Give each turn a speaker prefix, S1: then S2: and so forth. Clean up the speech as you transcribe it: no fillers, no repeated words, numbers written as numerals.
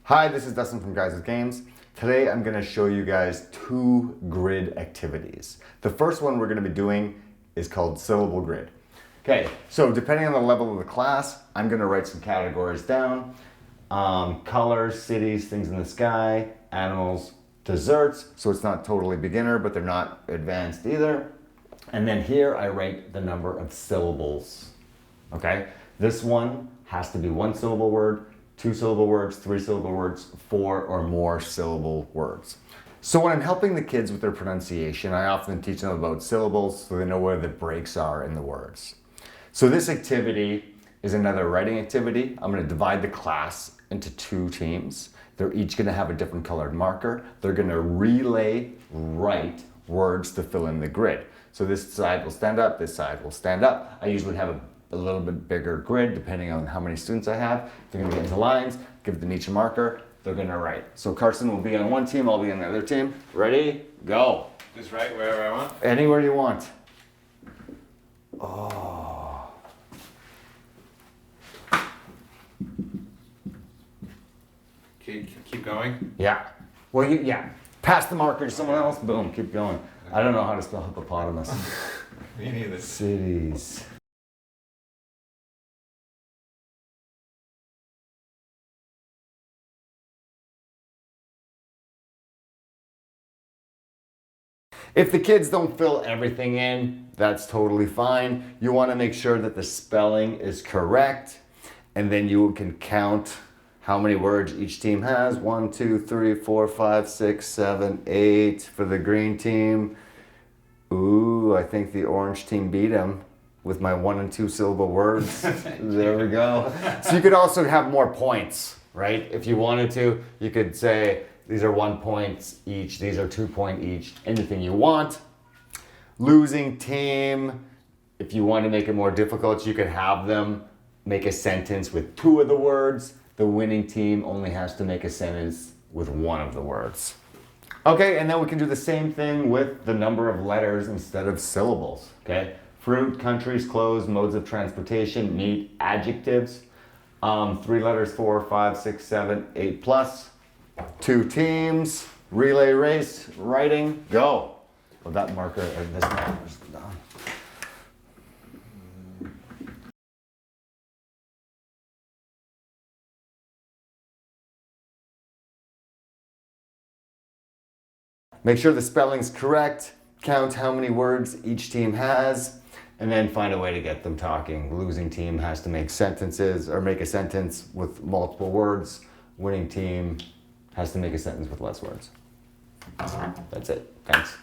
S1: Hi, this is Dustin from Guys with Games. Today I'm going to show you guys two grid activities. The first one we're going to be doing is called Syllable Grid. Okay, so depending on the level of the class, I'm going to write some categories down. Colors, cities, things in the sky, animals, desserts. So it's not totally beginner, but they're not advanced either. And then here I write the number of syllables. Okay, this one has to be one syllable word, two syllable words, three syllable words, four or more syllable words. So when I'm helping the kids with their pronunciation, I often teach them about syllables so they know where the breaks are in the words. So this activity is another writing activity. I'm going to divide the class into two teams. They're each going to have a different colored marker. They're going to write words to fill in the grid. So this side will stand up, this side will stand up. I usually have a little bit bigger grid depending on how many students I have. They're going to get into lines, give them each a marker, they're going to write. So Carson will be on one team, I'll be on the other team. Ready? Go.
S2: Just write wherever I want?
S1: Anywhere you want. Oh.
S2: Keep going?
S1: Yeah. Well, yeah. Pass the marker to someone else, boom, keep going. I don't know how to spell hippopotamus.
S2: Me neither.
S1: Cities. If the kids don't fill everything in, that's totally fine. You want to make sure that the spelling is correct, and then you can count how many words each team has. 1, 2, 3, 4, 5, 6, 7, 8 for the green team. Ooh, I think the orange team beat them with my 1 and 2 syllable words. There we go. So you could also have more points, right? If you wanted to, you could say, these are 1 point each, these are 2 point each, anything you want. Losing team, if you want to make it more difficult, you could have them make a sentence with 2 of the words. The winning team only has to make a sentence with 1 of the words. Okay, and then we can do the same thing with the number of letters instead of syllables, okay? Fruit, countries, clothes, modes of transportation, meat, adjectives. 3 letters, 4, 5, 6, 7, 8 plus. 2 teams, relay race, writing, go. Well, that marker, or this marker is down. Make sure the spelling's correct, count how many words each team has, and then find a way to get them talking. Losing team has to make sentences, or make a sentence with multiple words. Winning team has to make a sentence with less words. That's it. Thanks.